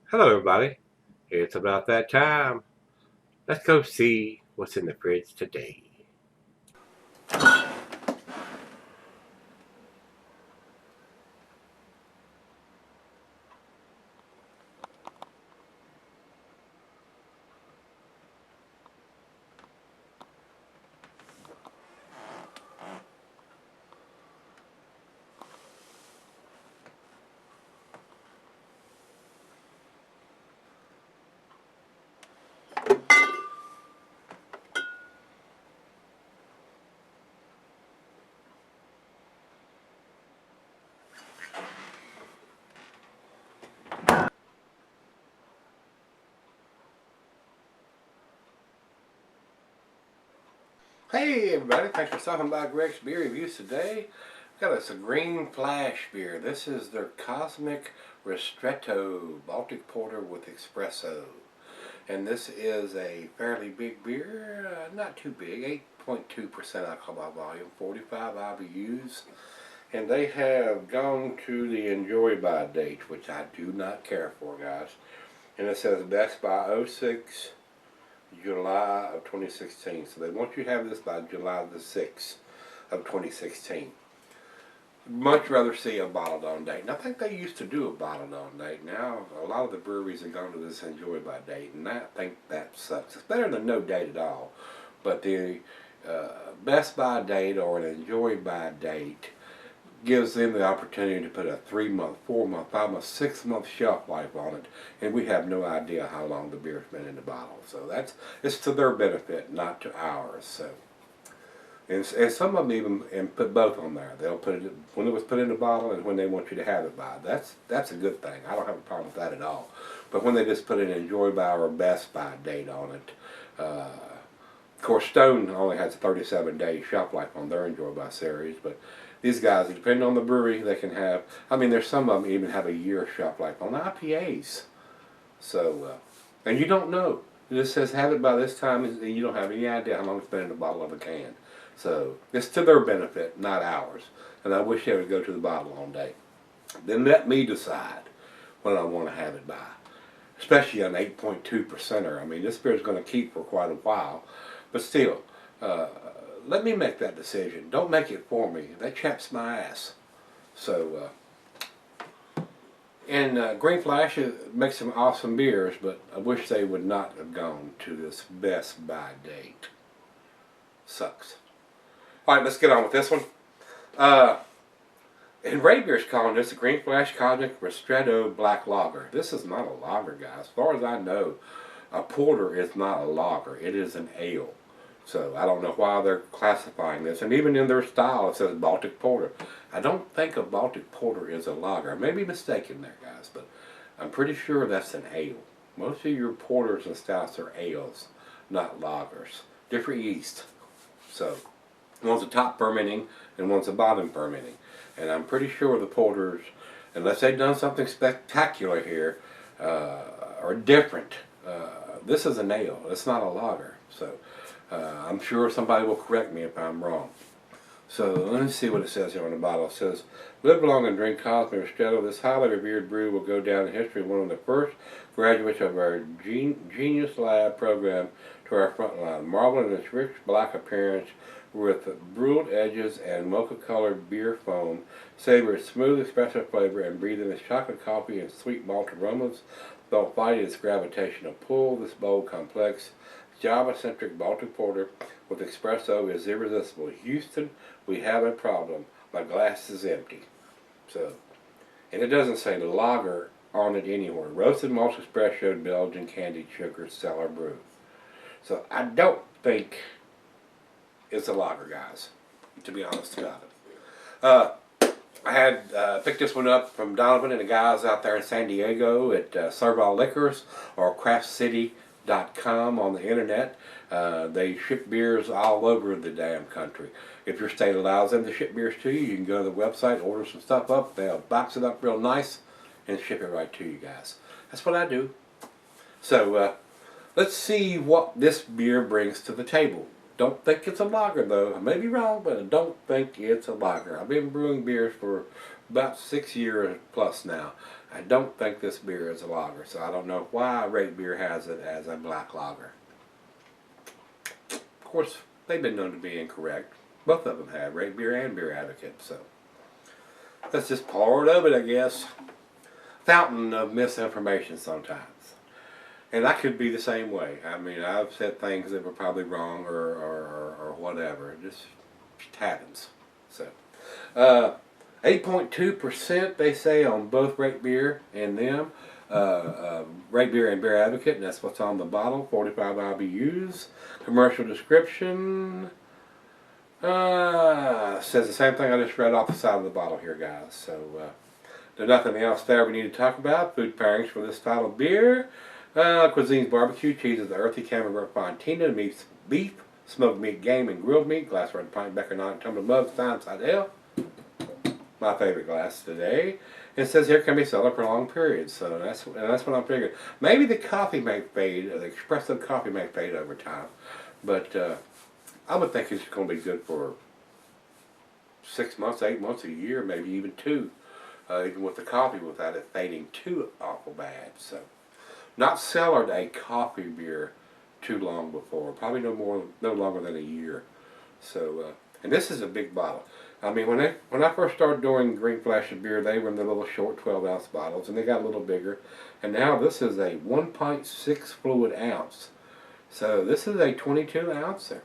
Hello, everybody. It's about that time. Let's go see what's in the fridge today. Hey, everybody. Thanks for stopping by Gregsbeerreviews today. Got us a green flash beer. This is their Cosmic Ristretto Baltic Porter with espresso. And this is a fairly big beer, not too big, 8.2% alcohol by volume, 45 IBUs. And they have gone to the enjoy by date, which I do not care for, guys. And it says best by 06 July of 2016. So they want you to have this by July the 6th of 2016. Much rather see a bottled on date. And I think they used to do a bottled on date. Now a lot of the breweries have gone to this enjoy by date, and I think that sucks. It's better than no date at all. But the best by date or an enjoy by date gives them the opportunity to put a 3-month, 4-month, 5-month, 6-month shelf life on it, and we have no idea how long the beer's been in the bottle. So it's to their benefit, not to ours. So, and some of them even put both on there. They'll put it when it was put in the bottle and when they want you to have it by. That's a good thing. I don't have a problem with that at all. But when they just put an enjoy by or best by date on it. Of course, Stone only has a 37-day shelf life on their enjoy by series, but these guys, depending on the brewery, they can have, I mean, there's some of them even have a year shelf life on IPAs. So, and you don't know. It just says have it by this time, and you don't have any idea how long it's been in the bottle of a can. So, it's to their benefit, not ours. And I wish they would go to the bottle on date. Then let me decide when I want to have it by. Especially an 8.2%er. I mean, this beer is going to keep for quite a while. But still, let me make that decision. Don't make it for me. That chaps my ass. So, and Green Flash makes some awesome beers, but I wish they would not have gone to this best by date. Sucks. Alright, let's get on with this one. And Ray Beer's calling this a Green Flash Cosmic Ristretto Black Lager. This is not a lager, guys. As far as I know, a porter is not a lager. It is an ale. So I don't know why they're classifying this. And even in their style it says Baltic Porter. I don't think a Baltic Porter is a lager. I may be mistaken there, guys, but I'm pretty sure that's an ale. Most of your porters and stouts are ales, not lagers. Different yeast. So one's a top fermenting and one's a bottom fermenting. And I'm pretty sure the porters, unless they've done something spectacular here, are different. This is an ale. It's not a lager. So I'm sure somebody will correct me if I'm wrong. So let me see what it says here on the bottle. It says, live long and drink Cosmic Ristretto. This highly revered brew will go down in history as one of the first graduates of our Genius Lab program to our front line. Marvel in its rich black appearance with brewed edges and mocha-colored beer foam, savor its smooth espresso flavor, and breathe in its chocolate coffee and sweet malt aromas. Don't fight its gravitational pull. This bold, complex, Java-centric Baltic Porter with espresso is irresistible. Houston, we have a problem. My glass is empty. So, and it doesn't say the lager on it anywhere. Roasted malt espresso, Belgian candied sugar, cellar brew. So I don't think it's a lager, guys, to be honest about it. I had picked this one up from Donovan and the guys out there in San Diego at Servall Liquors or craftcity.com on the internet. They ship beers all over the damn country. If your state allows them to ship beers to you, you can go to the website, order some stuff up, they'll box it up real nice and ship it right to you guys. That's what I do. So let's see what this beer brings to the table. Don't think it's a lager, though. I may be wrong, but I don't think it's a lager. I've been brewing beers for about 6 years plus now, I don't think this beer is a lager, so I don't know why Rate Beer has it as a black lager. Of course, they've been known to be incorrect. Both of them have, Rate Beer and Beer Advocate, so that's just part of it, I guess. Fountain of misinformation sometimes. And I could be the same way. I mean, I've said things that were probably wrong or whatever. It just happens. So, 8.2% they say on both Rate Beer and them. Rate Beer and Beer Advocate, and that's what's on the bottle. 45 IBUs. Commercial description. Says the same thing I just read off the side of the bottle here, guys. So, there's nothing else there we need to talk about. Food pairings for this style of beer. Cuisine's barbecue, cheeses, the earthy camembert fontina, meats, beef, smoked meat, game, and grilled meat. Glassware and pint, Becker, 9 tumbler mugs, Stein, Seidel. My favorite glass today. It says here can be sold for long periods, so that's what I'm figuring. Maybe the coffee may fade, the espresso coffee may fade over time, but I would think it's going to be good for 6 months, 8 months, a year, maybe even 2, even with the coffee, without it fading too awful bad. So, not cellared a coffee beer too long before, probably no longer than a year. So, and this is a big bottle. I mean, when I first started doing Green Flash of beer, they were in the little short 12-ounce bottles, and they got a little bigger. And now this is a 1.6 fluid ounce. So this is a 22-ouncer.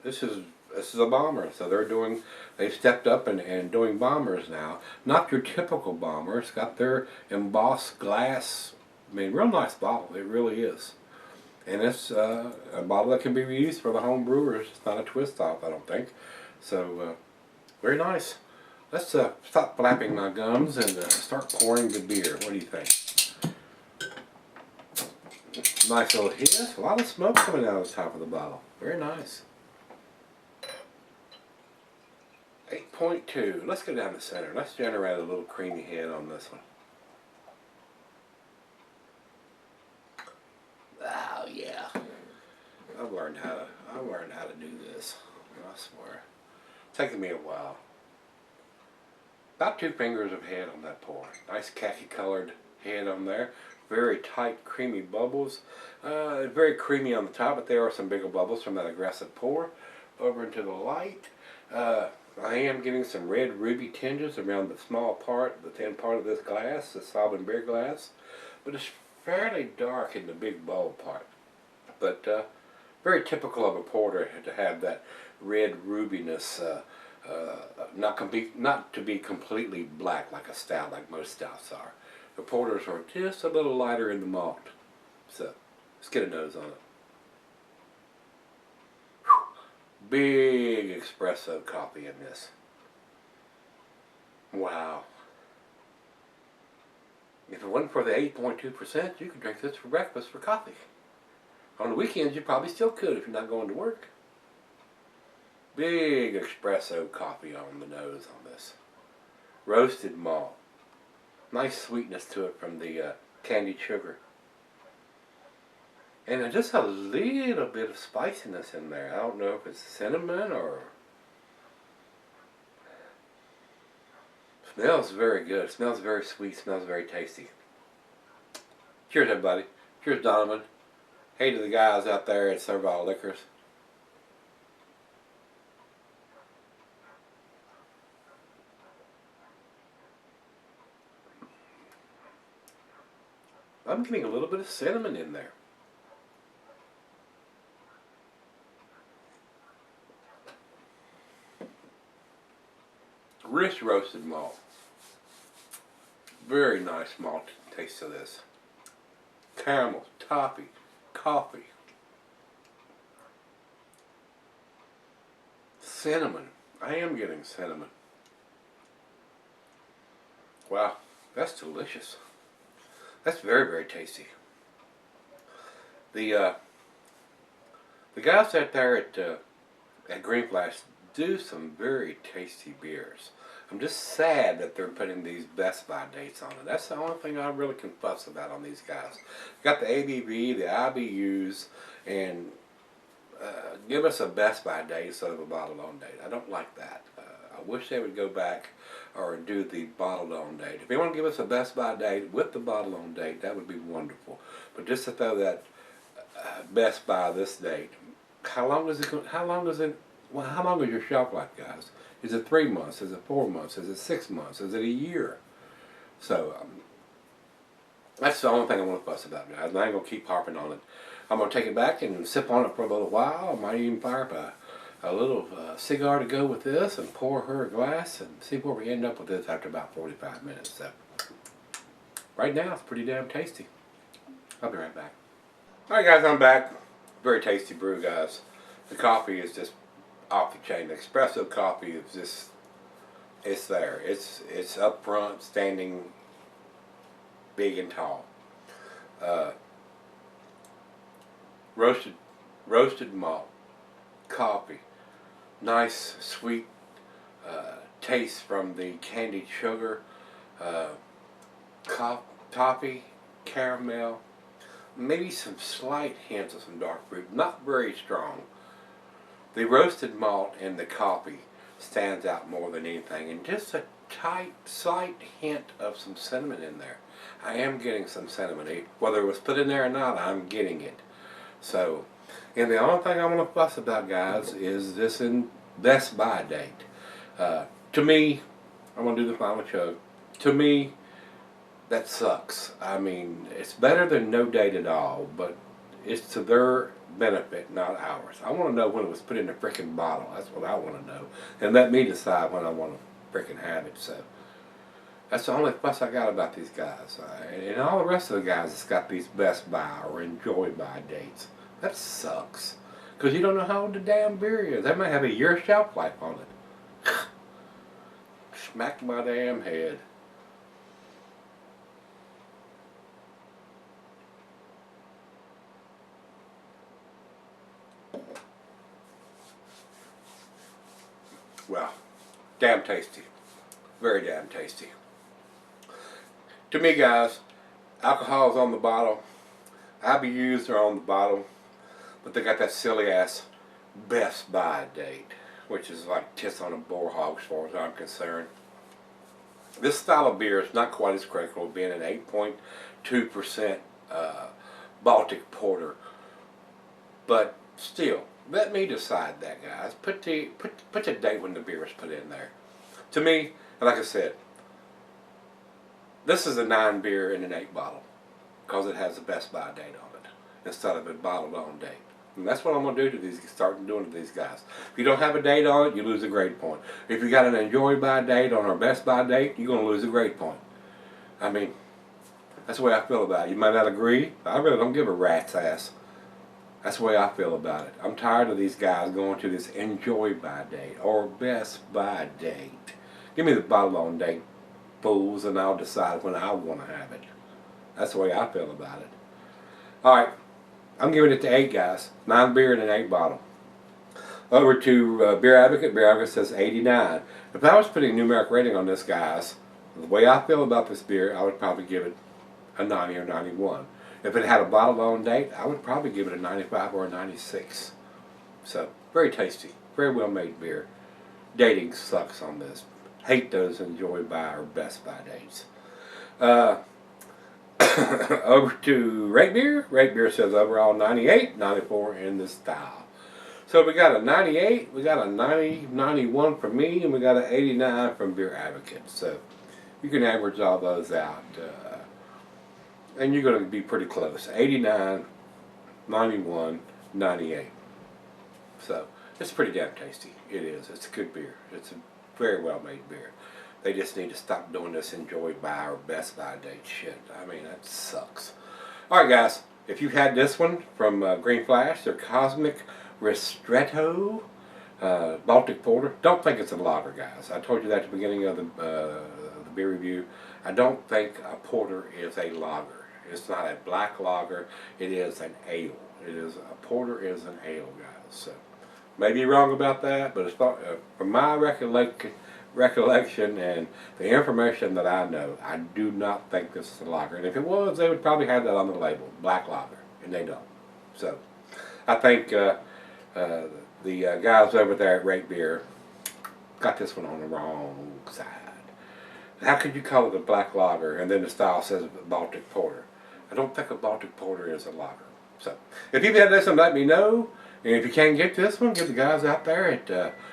This is a bomber. So they've stepped up and doing bombers now. Not your typical bomber. It's got their embossed glass. I mean, real nice bottle. It really is. And it's a bottle that can be reused for the home brewers. It's not a twist off, I don't think. So, very nice. Let's stop flapping my gums and start pouring the beer. What do you think? Nice little hiss. A lot of smoke coming out of the top of the bottle. Very nice. 8.2. Let's go down the center. Let's generate a little creamy head on this one. Oh yeah. I've learned how to do this. I swear. It's taken me a while. About 2 fingers of head on that pour. Nice khaki colored head on there. Very tight, creamy bubbles. Very creamy on the top, but there are some bigger bubbles from that aggressive pour. Over into the light. I am getting some red ruby tinges around the small part, the thin part of this glass, the Sovereign beer glass. But it's fairly dark in the big bowl part. But very typical of a porter to have that red rubiness, not to be completely black like a stout, like most stouts are. The porters are just a little lighter in the malt. So, let's get a nose on it. Whew. Big espresso coffee in this. Wow. If it wasn't for the 8.2%, you could drink this for breakfast for coffee. On the weekends, you probably still could if you're not going to work. Big espresso coffee on the nose on this. Roasted malt. Nice sweetness to it from the candied sugar. And just a little bit of spiciness in there. I don't know if it's cinnamon or... Smells very good. Smells very sweet. Smells very tasty. Cheers, everybody. Cheers, Donovan. Hey to the guys out there at Servall Liquors. I'm getting a little bit of cinnamon in there. Rich roasted malt. Very nice malt taste of this. Caramel, toffee, coffee. Cinnamon. I am getting cinnamon. Wow, that's delicious. That's very, very tasty. The guys out there at Green Flash do some very tasty beers. I'm just sad that they're putting these Best By dates on it. That's the only thing I really can fuss about on these guys. Got the ABV, the IBUs, and give us a Best By date instead of a bottle on date. I don't like that. I wish they would go back or do the bottled on date. If they want to give us a Best By date with the bottled on date, that would be wonderful. But just to throw that Best By this date, how long is it? How long is it? Well, how long is your shelf life, guys? Is it 3 months? Is it 4 months? Is it 6 months? Is it a year? So that's the only thing I want to fuss about, guys. And I ain't gonna keep harping on it. I'm gonna take it back and sip on it for a little while. I might even fire up a little cigar to go with this and pour her a glass and see where we end up with this after about 45 minutes. So right now it's pretty damn tasty. I'll be right back. Alright guys, I'm back. Very tasty brew, guys. The coffee is just off the chain. The espresso coffee is just, it's there. It's up front, standing big and tall. Roasted malt, coffee, nice sweet taste from the candied sugar, toffee, caramel, maybe some slight hints of some dark fruit, not very strong. The roasted malt and the coffee stands out more than anything, and just a slight hint of some cinnamon in there. I am getting some cinnamon. Whether it was put in there or not, I'm getting it. So, and the only thing I want to fuss about, guys, is this in Best By date. To me, I'm going to do the final chug. To me, that sucks. I mean, it's better than no date at all, but it's to their benefit, not ours. I want to know when it was put in a freaking bottle. That's what I want to know. And let me decide when I want to freaking have it. So, that's the only fuss I got about these guys. And all the rest of the guys that's got these Best By or Enjoy By dates. That sucks. Because you don't know how old the damn beer is. They might have a year shelf life on it. Smack my damn head. Well, damn tasty. Very damn tasty. To me, guys, alcohol is on the bottle. IBUs are on the bottle. But they got that silly ass Best By date, which is like tits on a boar hog as far as I'm concerned. This style of beer is not quite as critical, being an 8.2% Baltic porter. But still, let me decide that, guys. Put the date when the beer is put in there. To me, like I said, this is a 9 beer in an 8 bottle because it has a Best By date on it instead of a bottled on date. And that's what I'm going to do to these, start doing to these guys. If you don't have a date on it, you lose a grade point. If you got an Enjoy By date on our Best By date, you're going to lose a grade point. I mean, that's the way I feel about it. You might not agree. I really don't give a rat's ass. That's the way I feel about it. I'm tired of these guys going to this Enjoy By date or Best By date. Give me the bottle on date, fools, and I'll decide when I want to have it. That's the way I feel about it. Alright, I'm giving it to 8, guys. 9 beer in an 8 bottle. Over to Beer Advocate. Beer Advocate says 89. If I was putting a numeric rating on this, guys, the way I feel about this beer, I would probably give it a 90 or 91. If it had a bottle on date, I would probably give it a 95 or a 96. So, very tasty. Very well made beer. Dating sucks on this. Hate those Enjoy By or Best By dates. Over to Rate Beer. Rate Beer says overall 98, 94 in the style. So we got a 98, we got a 90, 91 from me, and we got an 89 from Beer Advocate. So you can average all those out. And you're going to be pretty close. 89, 91, 98. So it's pretty damn tasty. It is. It's a good beer. It's a very well made beer. They just need to stop doing this Enjoy By or Best By date shit. I mean, that sucks. Alright guys, if you had this one from Green Flash, their Cosmic Ristretto Baltic Porter, don't think it's a lager, guys. I told you that at the beginning of the beer review. I don't think a porter is a lager. It's not a black lager. It is an ale. A porter is an ale, guys. So, maybe wrong about that, but as far, from my recollection and the information that I know, I do not think this is a lager. And if it was, they would probably have that on the label, black lager, and they don't. So, I think the guys over there at Rate Beer got this one on the wrong side. How could you call it a black lager and then the style says Baltic Porter? I don't think a Baltic Porter is a lager. So, if you've had this one, let me know. And if you can't get this one, give the guys out there at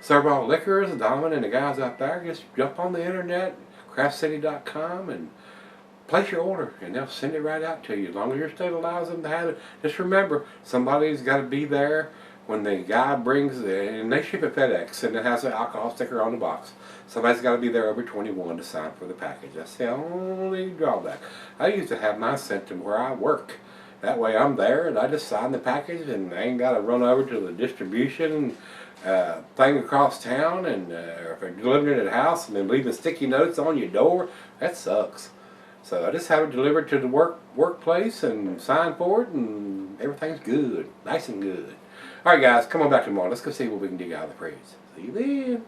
Servall Liquor, Domin, and the guys out there, just jump on the internet, craftcity.com, and place your order, and they'll send it right out to you as long as your state allows them to have it. Just remember, somebody's got to be there when the guy brings it, and they ship it FedEx, and it has an alcohol sticker on the box. Somebody's got to be there over 21 to sign for the package. That's the only drawback. I used to have mine sent to where I work. That way I'm there, and I just sign the package, and I ain't got to run over to the distribution thing across town, and if they're delivering it at the house and then leaving sticky notes on your door, that sucks. So I just have it delivered to the workplace and sign for it, and everything's good, nice and good. All right, guys, come on back tomorrow. Let's go see what we can dig out of the fridge. See you then.